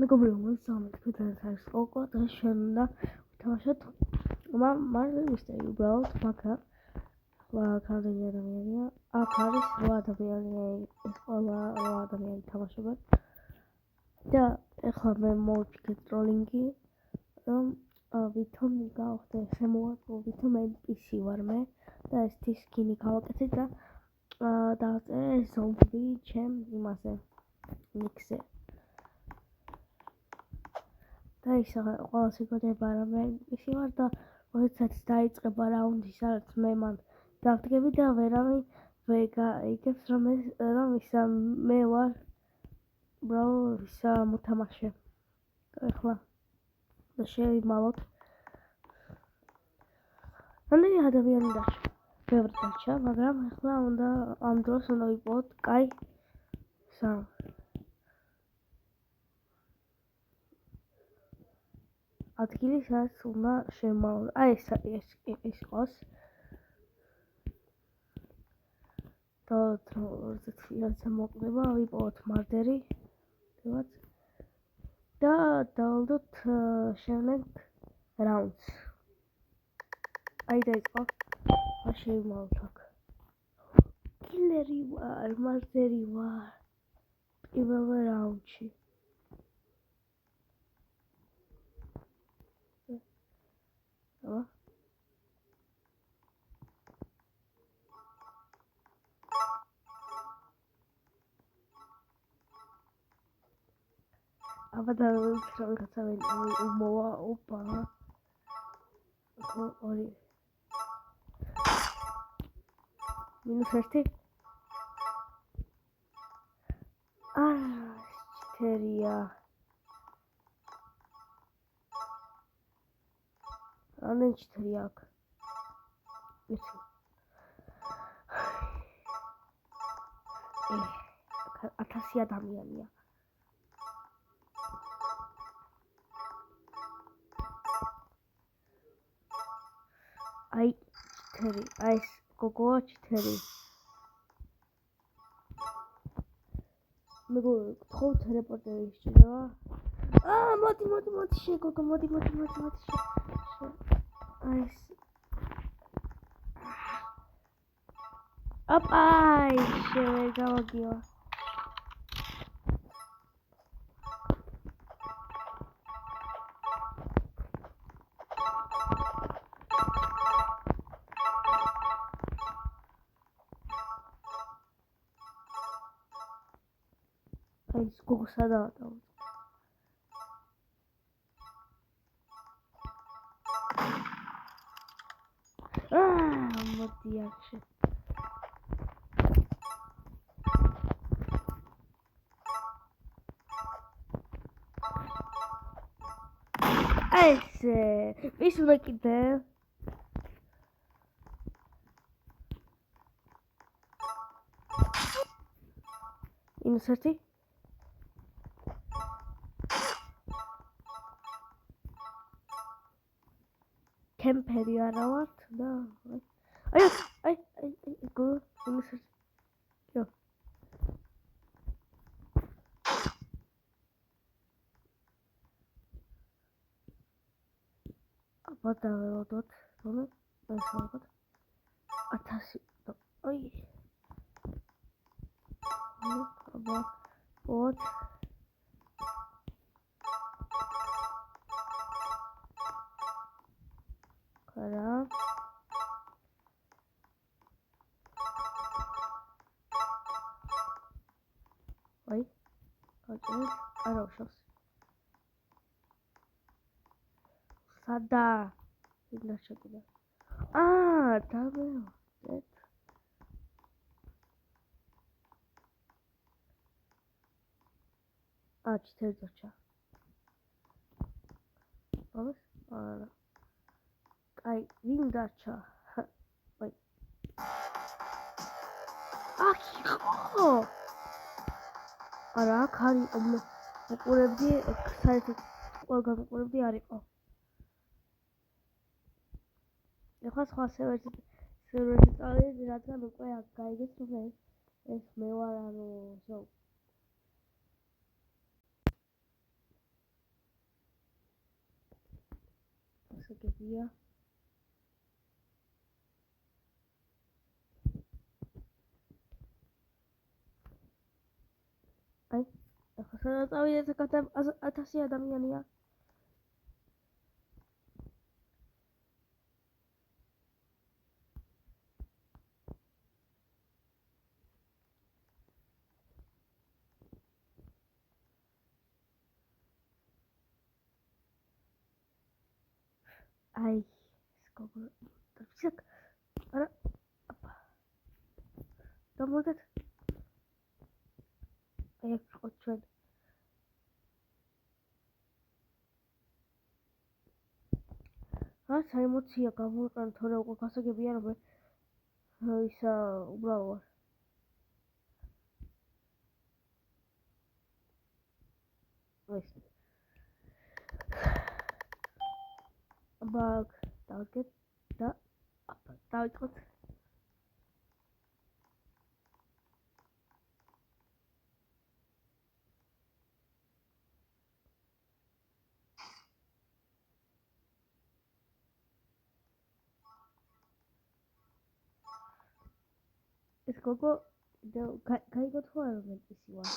მეგობრებო, სამეთქეთას არის ოქო და ჩვენ უნდა ვთამაშოთ Marvel Mystery უბრალოდ მაგრამ რამდენი ადამიანია? აქ არის 8 ადამიანი, ეს ყველა 8 ადამიანი თამაშობენ. და ეხლა მე მოვიფიქრე ტროლინგი, რომ ვითომ გავხდე შემოვაწმო, ვითომ NPC ვარ მე და ეს სკინი გავაკეთე და დავწერე ზომბი ჩემ იმაზე ნიქსზე. და ისა ყველას იგონება რომ მე NPC ვარ და როდესაც დაიწყება რაუნდი, სადაც მე მან დავდგები და ვერავინ ვეგაიგებს რომ ისა მე ვარ უბრალოდ ისა მოთამაშე. ეხლა და შევიმალოთ. რამდენი ადამიანი დარჩა? ბევრი დარჩა, მაგრამ ეხლა უნდა ამ დროს უნდა ვიპოვოთ კაი ადგილი, სადაც უნდა შევმალოთ. აი ეს იყოს. და როცა მოკვდება, ვიპოვოთ მარდერი. და დავალდოთ შემდეგ რაუნდს. აი დაიწყო. შევიმალოთ აქ. კილერი ვარ, მარდერი ვარ. პირველ რაუნდში. აბა და რაღაცა მოვა, ოპა. ორი. -1. ჩთერია. რამდენი ჩთერია აქ? 1000 ადამიანია. აი ჩთერი, აი ეს გოგოა ჩთერი. მეგობრებო, გთხოვ ტელეპორტერი შეჭრება. მოდი შეგოგო, მოდი. აი ეს ოპაი, შევეგავგიო. აი ეს გოგო სადაა და მოდი აქ ესე ვის უნდა კიდე -1 კემპერი არა ვართ და აი გო -1 ჯო აბა დაველოდოთ რომ ეს ვიღოთ 1000 აი აბა ოთ არა აი აჭერს არა უშავს სადა ვინდა შეკიდა დაველოდეთ ჩთერი დარჩა აბა არა აი ვინ დარჩა აი აქ იყო არა აქ არის უყურებდი საერთოდ ყველგან უყურებდი არ იყო ეხლა სხვა სერვერში წავიდეთ რადგან უკვე აქ გაიგეთ რომ ეს მე ვარ ანუ გასაგებია. აი, ახლა სადაც წავიდეთ, აქ 1000 ადამიანია. აი, სკოლა. ისე არა. დამოდეთ. აი, ხო ჩვენ. რაც ემოცია გამოვიყენ, თორე უკვე გასაგებია რომ ისა უბრალოდ ეს ბაგ დავდგეთ და დავიწყოთ. ეს გოგო გაიგო თუ არა რომ ისი ვარ.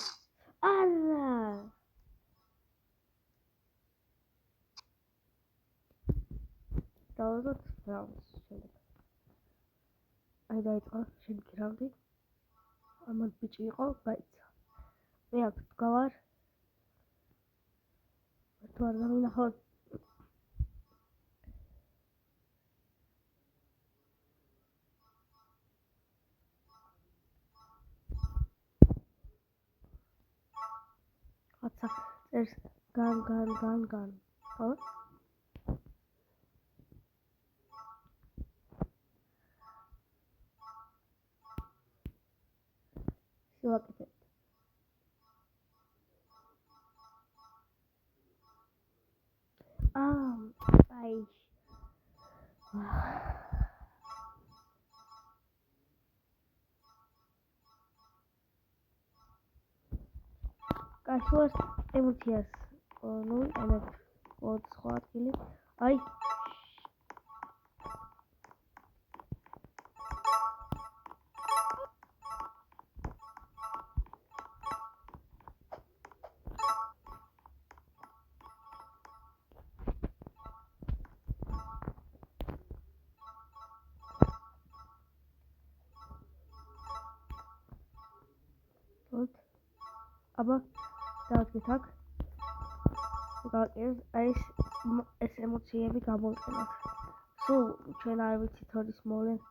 არა. დავუძოთ რაუნდს შემდეგ. აი დაიწყო შემდგი რაუნდი. ამან ბიჭი იყო, გაიცა. მე აქ გავარ. თუ არ დამინახავ. აცა წერს გან. ხო? შევაკეთებ. აი. კაშუას ემოციას ნუ ემეთ ოც სხვა ადგილი. აი. აბა დავდგეთ აქ. ეს ემოციები გამოვიყენოთ. სულ ჩვენ არ ვიცით თორის მოვლენ.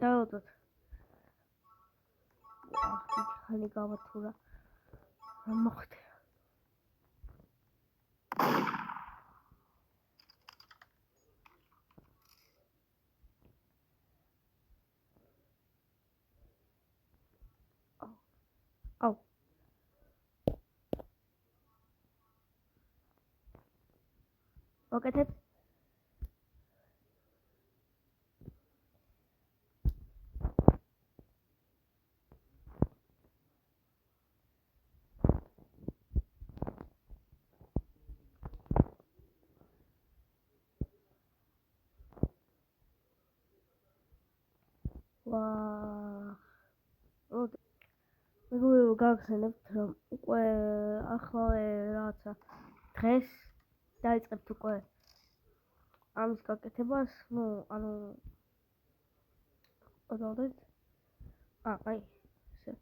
დავუძოთ. ხანი გავათურა. მოხდა. აუ. მოკეთებ. მეგობრებო, გავხსენებთ რომ უკვე ახლა რაღაცა დღეს დაიწყებთ უკვე ამის გაკეთებას, ანუ ოდავდეთ. აი, ესე.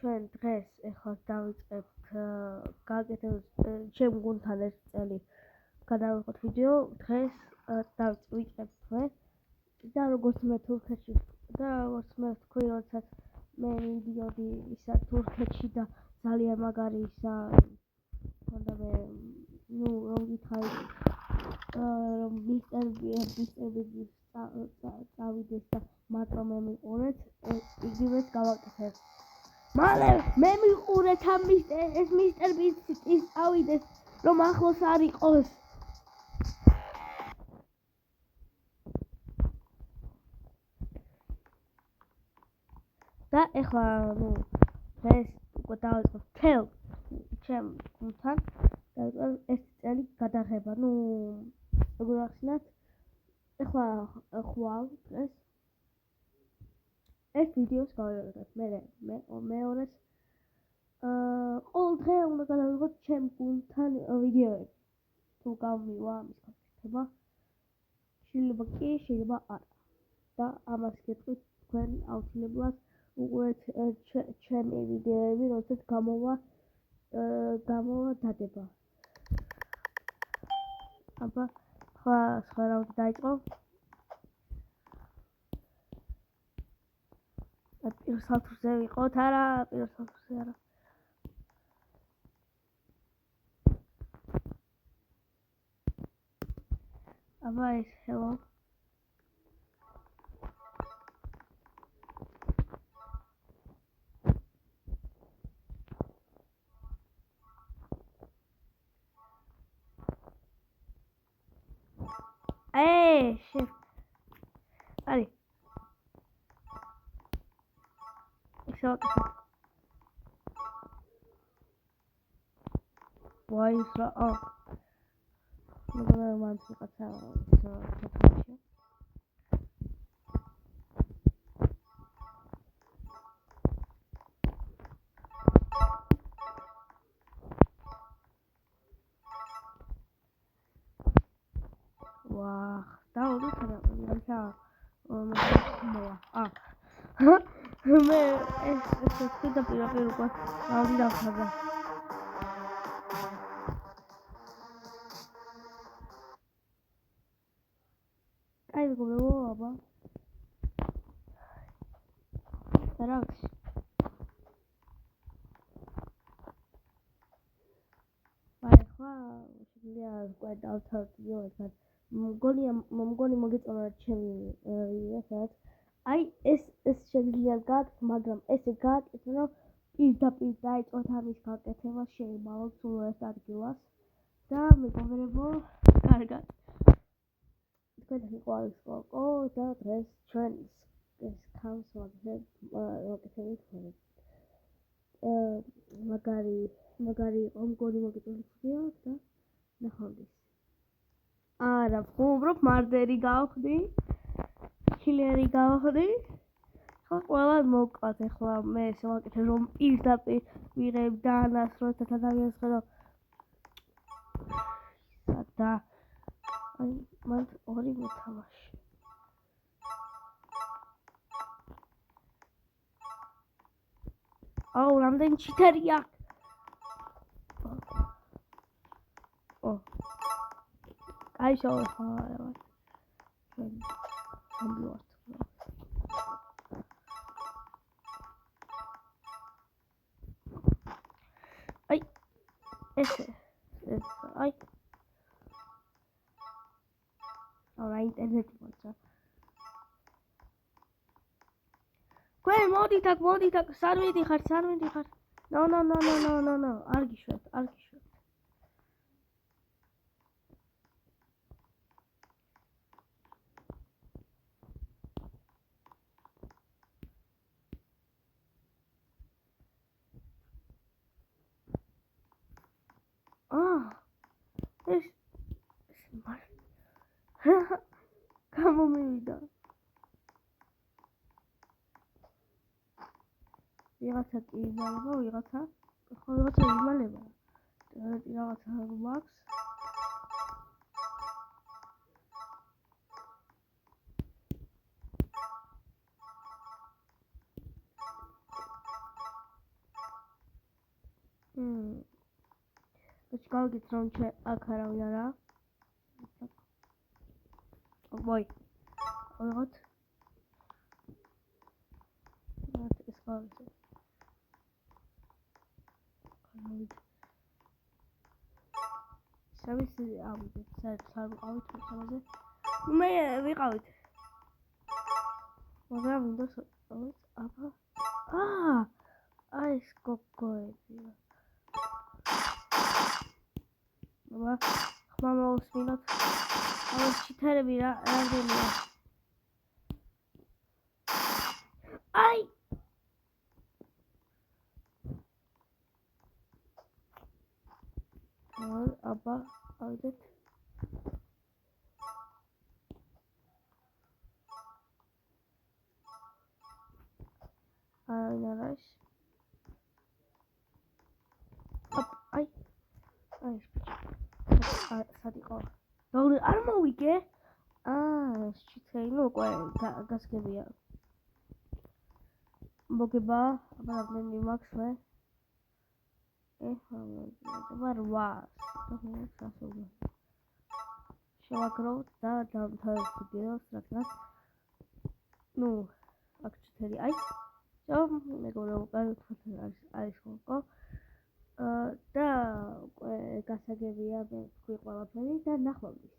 ჩვენ დღეს ახლა დავიწყებთ გაკეთებას, ჩემ გუნდთან ეს წელი გადავიღოთ ვიდეო, დღეს დავიწყებთ მე და როგორც მე თურქეთში და როგორც მე ვთქვი, როდესაც მე მიდიოდი ისა თურქეთში და ძალიან მაგარი ისა მქონდა მე რომ გითხარით რომ მისტერ წავიდეს და მარტო მე მიყურეთ, იგივეს გავაკეთებ. მალე მე მიყურეთ ამ მისტერ ბისტის წავიდეს, რომ ახლოს არ იყოს. და ეხლა, დღეს უკვე დავიწყებ მთელ ჩემ გუნდთან და ეს წელი გადაღება, როგორ ახსნათ, ეხლა ხვალ დღეს ეს ვიდეოს გავიარეთ, მეორეს ყოველ დღე უნდა გადავიღოთ ჩემ გუნდთან ვიდეოები. თუ გავმივა ამის გაკეთება, შეიძლება კი, შეიძლება არა. და ამას გეტყვით თქვენ აუცილებლად უყურეთ ჩემი ვიდეოები, როდესაც გამოვა დადება. აბა, სხვა რაუნდი დაიწყო. პირველ სართულზე ვიყოთ, არა, პირველ სართულზე არა. აბა ეს hello. Shit. Allez. Excellent. Why is that? Oh. I'm gonna want to cut out. Wow. That was good. მე ეს და პირ უკვე რაუნდი დავხაზა. აი მეგობრებო, აბა. რა ვიცი. აი ხა შეგვიძლია უკვე დავთავაზო ერთად. მგონი მოგეწონა ჩემი ვიდეოსაც. აი ეს შეგვიძლია გააკეთოთ, მაგრამ ესე გააკეთოთ, რომ პირდაპირ დაიწყოთ ამის გაკეთება, შეიმალოთ სულ ეს ადგილას და მეგობრებო, კარგად. თქვენ იყო ალექსკო და დღეს ჩვენ ეს ქავს ვაკეთებით. მაგარი იყო, მგონი მოგეწონა და ნახავდეს. არა, ვუმრობ მარდერი გავხდი. კილერი გავხდი. ხო ყველა მოკლათ ეხლა მე შევაკეთე რომ პირდაპირ ვიღებ დაანასროთ და ადამიანს ხედავ და აი მან ორი მოთამაშე აუ რამდენი ჩიტერია აი შოუ ხარა ამბლოთ აი ეს აი არა ინტერნეტი მოწა ქვენ მოდით აქ სარვიდი ხარ ნო არ გიშვათ ეს გამომივიდა ვიღაცა კი იმალება ვიღაცა იმალება რაღაცა მაქვს გავიგეთ რომ აქ არავინ არაა ვაი ვიღოთ ეს გავიგეთ სამის ავიდეთ საერთოდ არ ვიყავით მოსამაზე მე ვიყავით. მაგრამ Windows აბა. აი ეს გოგოებია. აბა, ხმა მოусმინოთ. ეს ჩიტერები რამდენია? აი! აბა, ავიდეთ. არის. აი. სად იყო? არ მოვიგე? ეს ჩიტერი ნუ უკვე გასგებია. მოგება, აბა რამდენი მაქვს მე? აბა 800. შევაგროვოთ და დავთავაზოთ ვიდეოს, რადგან ნუ აქ ჩიტერი აი. მეგობრებო, არის ხოლმე. და უკვე გასაგებია მე თქვი ყველაფერი და ნახვამდის.